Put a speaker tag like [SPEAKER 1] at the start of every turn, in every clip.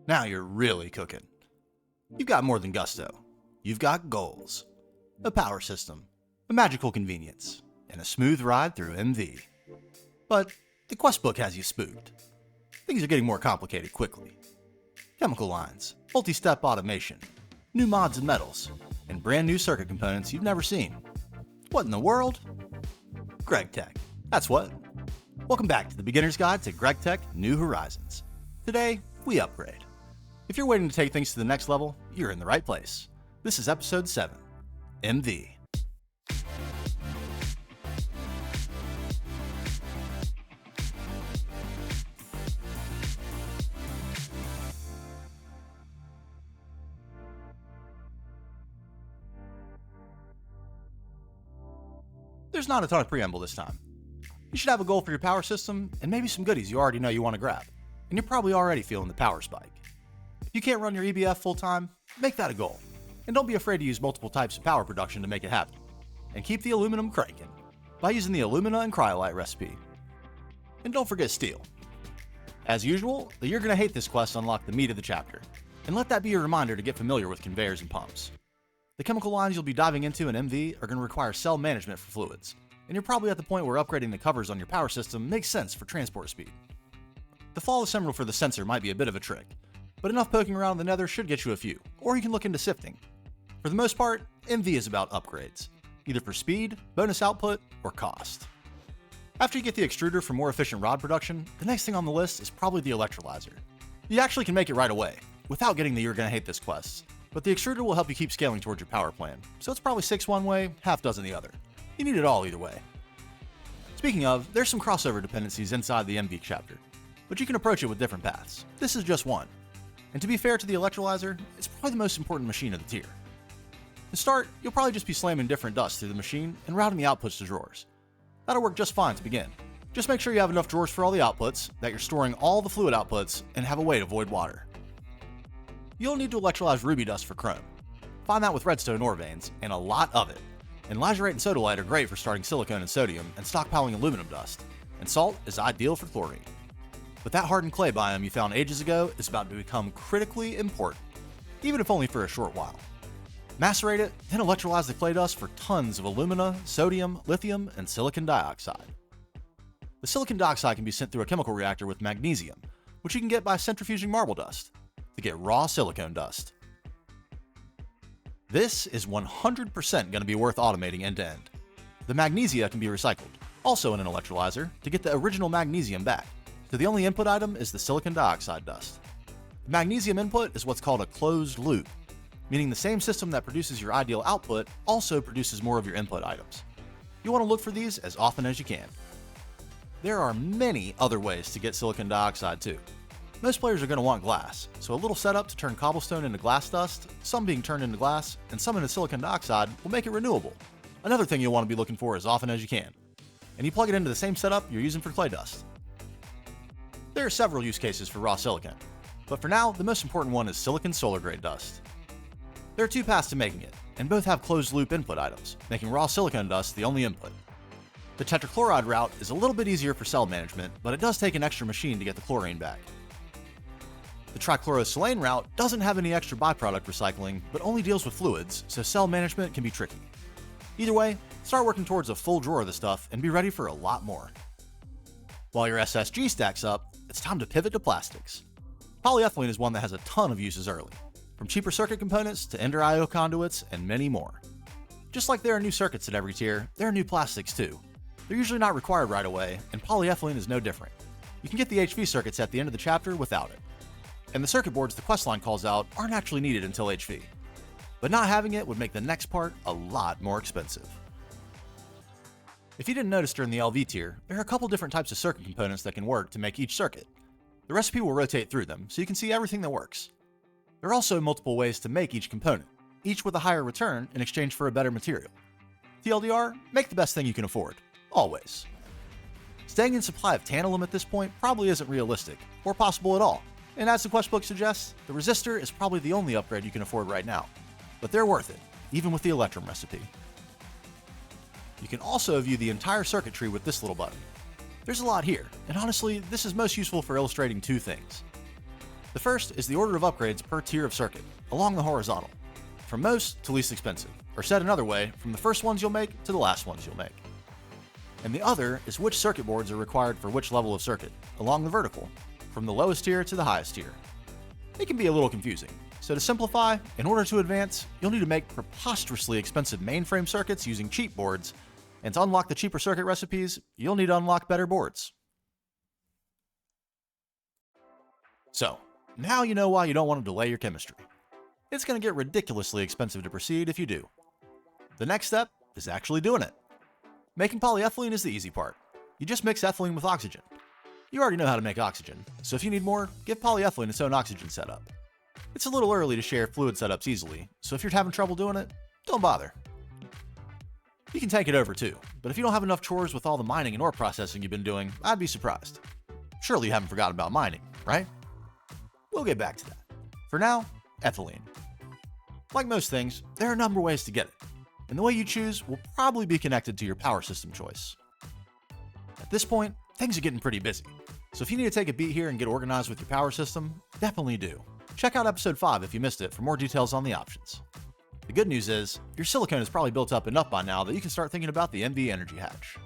[SPEAKER 1] Now you're really cooking. You've got more than gusto. You've got goals. A power system, a magical convenience, and a smooth ride through MV. But the quest book has you spooked. Things are getting more complicated quickly. Chemical lines, multi-step automation, new mods and metals, and brand new circuit components you've never seen. What in the world? Gregtech. That's what. Welcome back to the Beginner's Guide to Gregtech New Horizons. Today, we upgrade. If you're waiting to take things to the next level, you're in the right place. This is episode 7, MV. There's not a ton of preamble this time. You should have a goal for your power system and maybe some goodies you already know you want to grab, and you're probably already feeling the power spike. If you can't run your EBF full time, make that a goal, and don't be afraid to use multiple types of power production to make it happen. And keep the aluminum cranking by using the alumina and cryolite recipe. And don't forget steel. As usual, the You're Gonna Hate This quest unlock the meat of the chapter, and let that be a reminder to get familiar with conveyors and pumps. The chemical lines you'll be diving into in MV are going to require cell management for fluids, and you're probably at the point where upgrading the covers on your power system makes sense for transport speed. The flawless emerald for the sensor might be a bit of a trick, but enough poking around in the nether should get you a few, or you can look into sifting. For the most part, MV is about upgrades, either for speed, bonus output, or cost. After you get the extruder for more efficient rod production, the next thing on the list is probably the electrolyzer. You actually can make it right away, without getting the You're Gonna Hate This quests. But the extruder will help you keep scaling towards your power plan, so it's probably 6 one way, half dozen the other. You need it all either way. Speaking of, there's some crossover dependencies inside the MV chapter, but you can approach it with different paths. This is just one. And to be fair to the electrolyzer, it's probably the most important machine of the tier. To start, you'll probably just be slamming different dust through the machine and routing the outputs to drawers. That'll work just fine to begin. Just make sure you have enough drawers for all the outputs, that you're storing all the fluid outputs, and have a way to void water. You'll need to electrolyze ruby dust for chrome. Find that with redstone ore veins, and a lot of it. And lazurite and sodalite are great for starting silicon and sodium and stockpiling aluminum dust. And salt is ideal for chlorine. But that hardened clay biome you found ages ago is about to become critically important, even if only for a short while. Macerate it, then electrolyze the clay dust for tons of alumina, sodium, lithium, and silicon dioxide. The silicon dioxide can be sent through a chemical reactor with magnesium, which you can get by centrifuging marble dust, to get raw silicone dust. This is 100% going to be worth automating end to end. The magnesia can be recycled, also in an electrolyzer, to get the original magnesium back, so the only input item is the silicon dioxide dust. The magnesium input is what's called a closed loop, meaning the same system that produces your ideal output also produces more of your input items. You want to look for these as often as you can. There are many other ways to get silicon dioxide too. Most players are going to want glass, so a little setup to turn cobblestone into glass dust, some being turned into glass, and some into silicon dioxide will make it renewable. Another thing you'll want to be looking for as often as you can. And you plug it into the same setup you're using for clay dust. There are several use cases for raw silicon, but for now, the most important one is silicon solar grade dust. There are 2 paths to making it, and both have closed loop input items, making raw silicon dust the only input. The tetrachloride route is a little bit easier for cell management, but it does take an extra machine to get the chlorine back. The trichlorosilane route doesn't have any extra byproduct recycling, but only deals with fluids, so cell management can be tricky. Either way, start working towards a full drawer of the stuff and be ready for a lot more. While your SSG stacks up, it's time to pivot to plastics. Polyethylene is one that has a ton of uses early, from cheaper circuit components to Ender IO conduits and many more. Just like there are new circuits at every tier, there are new plastics too. They're usually not required right away, and polyethylene is no different. You can get the HV circuits at the end of the chapter without it. And the circuit boards the questline calls out aren't actually needed until HV. But not having it would make the next part a lot more expensive. If you didn't notice during the LV tier, there are a couple different types of circuit components that can work to make each circuit. The recipe will rotate through them, so you can see everything that works. There are also multiple ways to make each component, each with a higher return in exchange for a better material. TLDR, make the best thing you can afford, always. Staying in supply of tantalum at this point probably isn't realistic, or possible at all. And as the quest book suggests, the resistor is probably the only upgrade you can afford right now. But they're worth it, even with the Electrum recipe. You can also view the entire circuit tree with this little button. There's a lot here, and honestly, this is most useful for illustrating 2 things. The first is the order of upgrades per tier of circuit, along the horizontal, from most to least expensive, or said another way, from the first ones you'll make to the last ones you'll make. And the other is which circuit boards are required for which level of circuit, along the vertical, from the lowest tier to the highest tier. It can be a little confusing, so to simplify, in order to advance, you'll need to make preposterously expensive mainframe circuits using cheap boards, and to unlock the cheaper circuit recipes, you'll need to unlock better boards. So, now you know why you don't want to delay your chemistry. It's going to get ridiculously expensive to proceed if you do. The next step is actually doing it. Making polyethylene is the easy part. You just mix ethylene with oxygen. You already know how to make oxygen, so if you need more, give polyethylene its own oxygen setup. It's a little early to share fluid setups easily, so if you're having trouble doing it, don't bother. You can tank it over too, but if you don't have enough chores with all the mining and ore processing you've been doing, I'd be surprised. Surely you haven't forgotten about mining, right? We'll get back to that. For now, ethylene. Like most things, there are a number of ways to get it, and the way you choose will probably be connected to your power system choice. At this point, things are getting pretty busy, so if you need to take a beat here and get organized with your power system, definitely do. Check out episode 5 if you missed it for more details on the options. The good news is, your silicone is probably built up enough by now that you can start thinking about the MV energy hatch.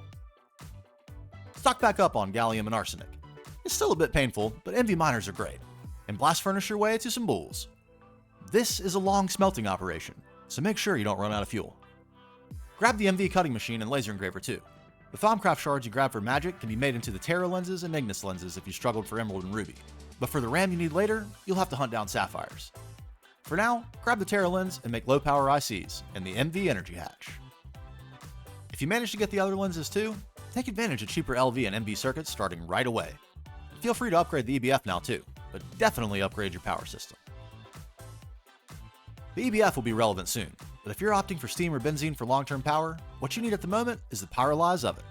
[SPEAKER 1] Stock back up on gallium and arsenic. It's still a bit painful, but MV miners are great, and blast furnace your way to some bulls. This is a long smelting operation, so make sure you don't run out of fuel. Grab the MV cutting machine and laser engraver too. The Thaumcraft shards you grab for magic can be made into the Terra lenses and Ignis lenses if you struggled for Emerald and Ruby, but for the RAM you need later, you'll have to hunt down sapphires. For now, grab the Terra lens and make low power ICs and the MV energy hatch. If you manage to get the other lenses too, take advantage of cheaper LV and MV circuits starting right away. Feel free to upgrade the EBF now too, but definitely upgrade your power system. The EBF will be relevant soon, but if you're opting for steam or benzene for long-term power, what you need at the moment is the pyrolyze oven.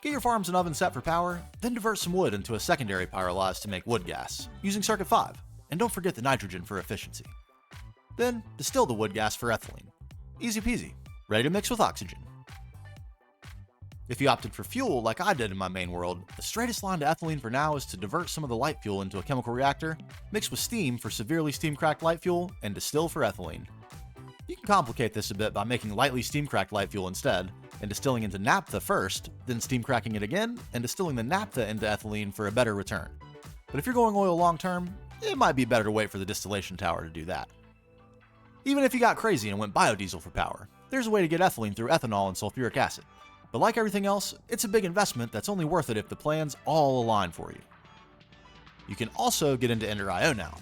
[SPEAKER 1] Get your farms and oven set for power, then divert some wood into a secondary pyrolyze to make wood gas, using circuit 5, and don't forget the nitrogen for efficiency. Then, distill the wood gas for ethylene. Easy peasy, ready to mix with oxygen. If you opted for fuel like I did in my main world, the straightest line to ethylene for now is to divert some of the light fuel into a chemical reactor, mix with steam for severely steam-cracked light fuel, and distill for ethylene. You can complicate this a bit by making lightly steam-cracked light fuel instead, and distilling into naphtha first, then steam-cracking it again, and distilling the naphtha into ethylene for a better return. But if you're going oil long-term, it might be better to wait for the distillation tower to do that. Even if you got crazy and went biodiesel for power, there's a way to get ethylene through ethanol and sulfuric acid. But like everything else, it's a big investment that's only worth it if the plans all align for you. You can also get into Ender.io now.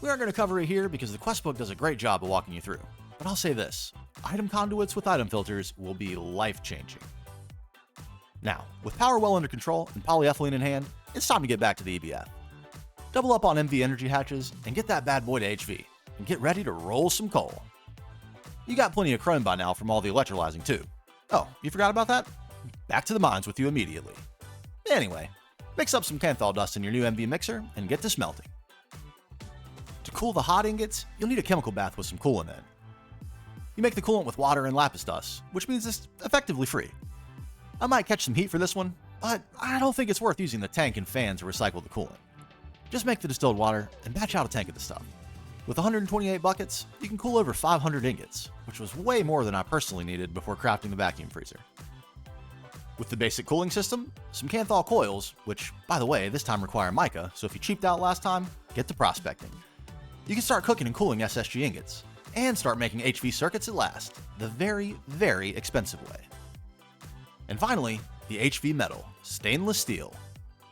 [SPEAKER 1] We aren't going to cover it here because the quest book does a great job of walking you through, but I'll say this, item conduits with item filters will be life-changing. Now, with power well under control and polyethylene in hand, it's time to get back to the EBF. Double up on MV energy hatches and get that bad boy to HV, and get ready to roll some coal. You got plenty of chrome by now from all the electrolyzing too. Oh, you forgot about that? Back to the mines with you immediately. Anyway, mix up some Kanthal dust in your new MV mixer and get to smelting. To cool the hot ingots, you'll need a chemical bath with some coolant in. You make the coolant with water and lapis dust, which means it's effectively free. I might catch some heat for this one, but I don't think it's worth using the tank and fan to recycle the coolant. Just make the distilled water and batch out a tank of the stuff. With 128 buckets, you can cool over 500 ingots, which was way more than I personally needed before crafting the vacuum freezer. With the basic cooling system, some Kanthal coils, which, by the way, this time require mica, so if you cheaped out last time, get to prospecting. You can start cooking and cooling SSG ingots, and start making HV circuits at last, the very, very expensive way. And finally, the HV metal, stainless steel.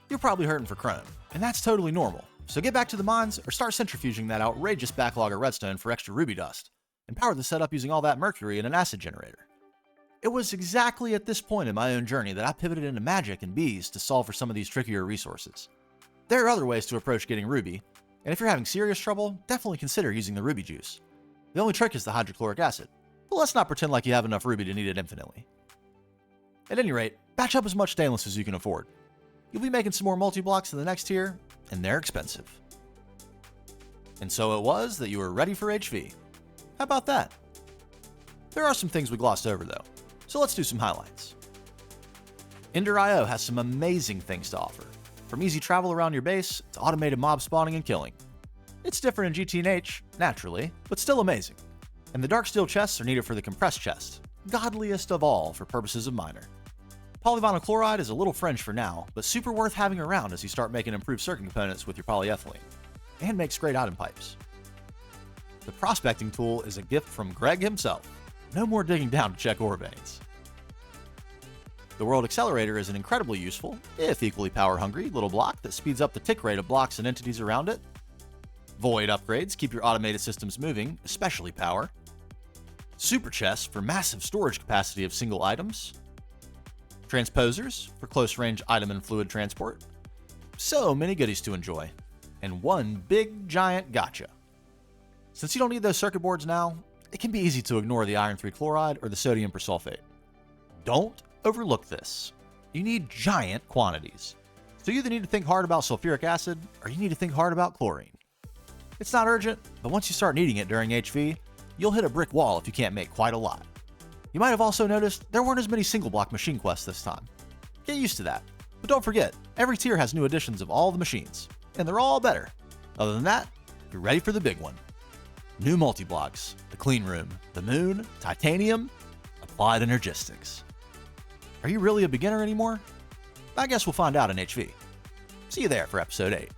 [SPEAKER 1] You're probably hurting for chrome, and that's totally normal. So get back to the mines or start centrifuging that outrageous backlog of redstone for extra ruby dust, and power the setup using all that mercury in an acid generator. It was exactly at this point in my own journey that I pivoted into magic and bees to solve for some of these trickier resources. There are other ways to approach getting ruby, and if you're having serious trouble, definitely consider using the ruby juice. The only trick is the hydrochloric acid, but let's not pretend like you have enough ruby to need it infinitely. At any rate, batch up as much stainless as you can afford. You'll be making some more multi-blocks in the next tier, and they're expensive. And so it was that you were ready for HV. How about that? There are some things we glossed over though, so let's do some highlights. Ender.io has some amazing things to offer. from easy travel around your base to automated mob spawning and killing. It's different in GTNH, naturally, but still amazing. And the dark steel chests are needed for the compressed chest, godliest of all for purposes of miner. Polyvinyl chloride is a little fringe for now, but super worth having around as you start making improved circuit components with your polyethylene, and makes great item pipes. The prospecting tool is a gift from Greg himself. No more digging down to check ore veins. The World Accelerator is an incredibly useful, if equally power-hungry, little block that speeds up the tick rate of blocks and entities around it. Void upgrades keep your automated systems moving, especially power. Super chests for massive storage capacity of single items. Transposers for close-range item and fluid transport. So many goodies to enjoy. And one big giant gotcha. Since you don't need those circuit boards now, it can be easy to ignore the iron 3 chloride or the sodium persulfate. Don't overlook this. You need giant quantities. So you either need to think hard about sulfuric acid, or you need to think hard about chlorine. It's not urgent, but once you start needing it during HV, you'll hit a brick wall if you can't make quite a lot. You might have also noticed there weren't as many single block machine quests this time. Get used to that. But don't forget, every tier has new editions of all the machines, and they're all better. Other than that, you're ready for the big one. New multi-blocks, the clean room, the moon, titanium, applied energistics. Are you really a beginner anymore? I guess we'll find out in HV. See you there for episode 8.